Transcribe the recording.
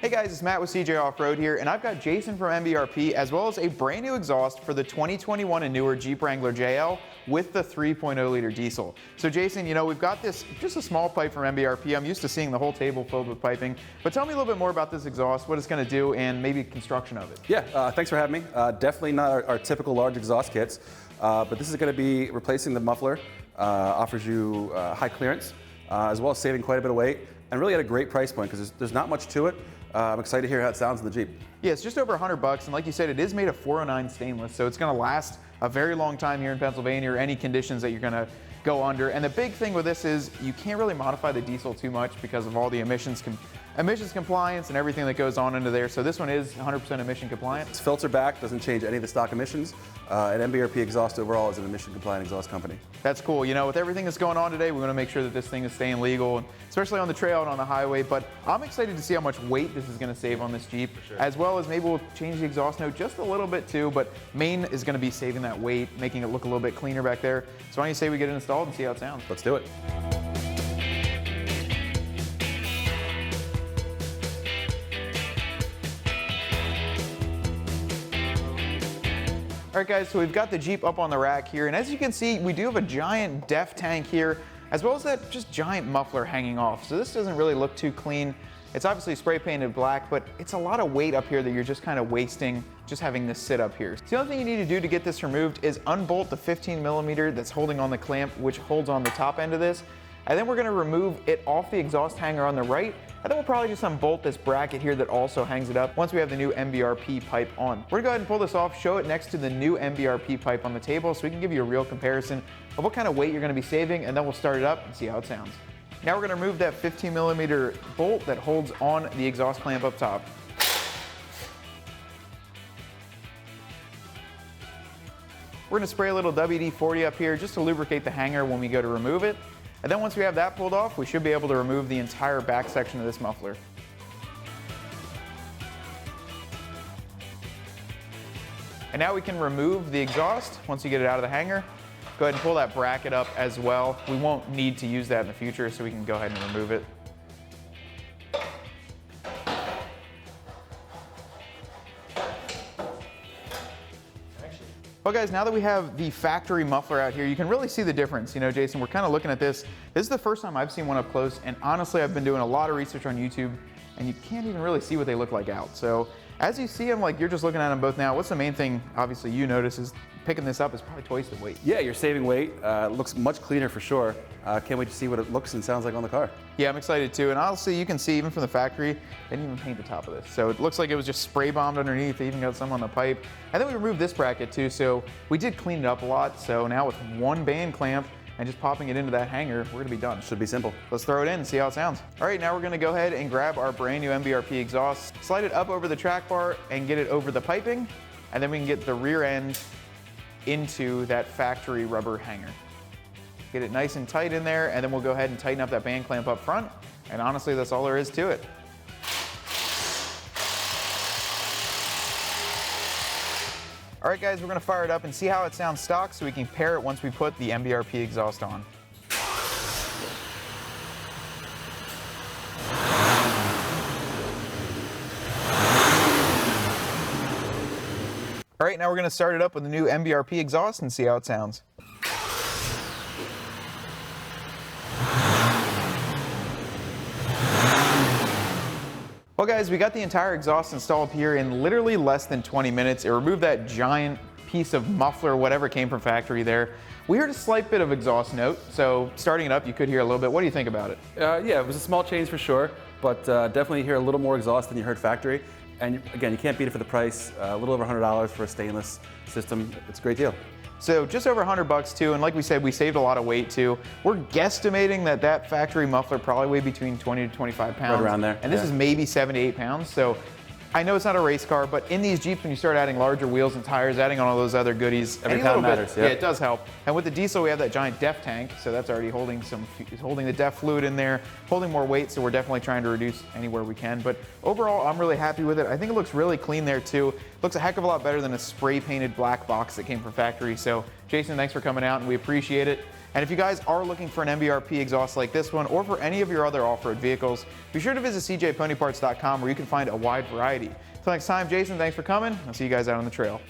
Hey guys, it's Matt with CJ Off-Road here, and I've got Jason from MBRP as well as a brand new exhaust for the 2021 and newer Jeep Wrangler JL with the 3.0 liter diesel. So Jason, you know, we've got this, just a small pipe from MBRP. I'm used to seeing the whole table filled with piping, but tell me a little bit more about this exhaust, what it's going to do, and maybe construction of it. Yeah, thanks for having me. Definitely not our typical large exhaust kits, but this is going to be replacing the muffler, offers you high clearance, as well as saving quite a bit of weight, and really at a great price point because there's not much to it. I'm excited to hear how it sounds in the Jeep. Yeah, it's just over $100, and like you said, it is made of 409 stainless, so it's going to last a very long time here in Pennsylvania or any conditions that you're going to go under. And the big thing with this is you can't really modify the diesel too much because of all the emissions compliance and everything that goes on into there. So this one is 100% emission compliant. It's filter-back, doesn't change any of the stock emissions, and MBRP Exhaust overall is an emission-compliant exhaust company. That's cool. You know, with everything that's going on today, we want to make sure that this thing is staying legal, and especially on the trail and on the highway. But I'm excited to see how much weight this is going to save on this Jeep, as well as maybe we'll change the exhaust note just a little bit too. But main is going to be saving that weight, making it look a little bit cleaner back there. So why don't you say we get it installed and see how it sounds? Let's do it. All right guys, so we've got the Jeep up on the rack here, and as you can see, we do have a giant DEF tank here, as well as that just giant muffler hanging off. So this doesn't really look too clean. It's obviously spray painted black, but it's a lot of weight up here that you're just kind of wasting just having this sit up here. So the only thing you need to do to get this removed is unbolt the 15mm that's holding on the clamp, which holds on the top end of this. And then we're gonna remove it off the exhaust hanger on the right, and then we'll probably just unbolt this bracket here that also hangs it up once we have the new MBRP pipe on. We're gonna go ahead and pull this off, show it next to the new MBRP pipe on the table so we can give you a real comparison of what kind of weight you're gonna be saving, and then we'll start it up and see how it sounds. Now we're gonna remove that 15mm bolt that holds on the exhaust clamp up top. We're gonna spray a little WD-40 up here just to lubricate the hanger when we go to remove it. And then once we have that pulled off, we should be able to remove the entire back section of this muffler. And now we can remove the exhaust once you get it out of the hanger. Go ahead and pull that bracket up as well. We won't need to use that in the future, so we can go ahead and remove it. Well guys, now that we have the factory muffler out here, you can really see the difference. You know, Jason, we're kind of looking at this. This is the first time I've seen one up close, and honestly, I've been doing a lot of research on YouTube, and you can't even really see what they look like out. So as you see them, like you're just looking at them both now, what's the main thing, obviously, you notice is picking this up is probably twice the weight. Yeah, you're saving weight. It looks much cleaner for sure. Can't wait to see what it looks and sounds like on the car. Yeah, I'm excited too. And honestly, you can see even from the factory, they didn't even paint the top of this. So it looks like it was just spray bombed underneath. They even got some on the pipe. And then we removed this bracket too. So we did clean it up a lot. So now with one band clamp and just popping it into that hanger, we're gonna be done. Should be simple. Let's throw it in and see how it sounds. All right, now we're gonna go ahead and grab our brand new MBRP exhaust, slide it up over the track bar and get it over the piping. And then we can get the rear end into that factory rubber hanger. Get it nice and tight in there, and then we'll go ahead and tighten up that band clamp up front. And honestly, that's all there is to it. All right guys, we're gonna fire it up and see how it sounds stock so we can pair it once we put the MBRP exhaust on. All right, now we're gonna start it up with the new MBRP exhaust and see how it sounds. Well guys, we got the entire exhaust installed here in literally less than 20 minutes. It removed that giant piece of muffler, whatever came from factory there. We heard a slight bit of exhaust note, so starting it up, you could hear a little bit. What do you think about it? Yeah, it was a small change for sure, but definitely hear a little more exhaust than you heard factory. And again, you can't beat it for the price. A little over $100 for a stainless system. It's a great deal. So just over $100 too, and like we said, we saved a lot of weight too. We're guesstimating that that factory muffler probably weighed between 20 to 25 pounds. Right around there. And this is maybe 7 to 8 pounds. So I know it's not a race car, but in these Jeeps, when you start adding larger wheels and tires, adding on all those other goodies, every pound matters. Yeah, it does help. And with the diesel, we have that giant DEF tank, so that's already holding the DEF fluid in there, holding more weight. So we're definitely trying to reduce anywhere we can. But overall, I'm really happy with it. I think it looks really clean there too. Looks a heck of a lot better than a spray painted black box that came from factory. So Jason, thanks for coming out, and we appreciate it. And if you guys are looking for an MBRP exhaust like this one, or for any of your other off-road vehicles, be sure to visit cjponyparts.com where you can find a wide variety. Until next time, Jason, thanks for coming. I'll see you guys out on the trail.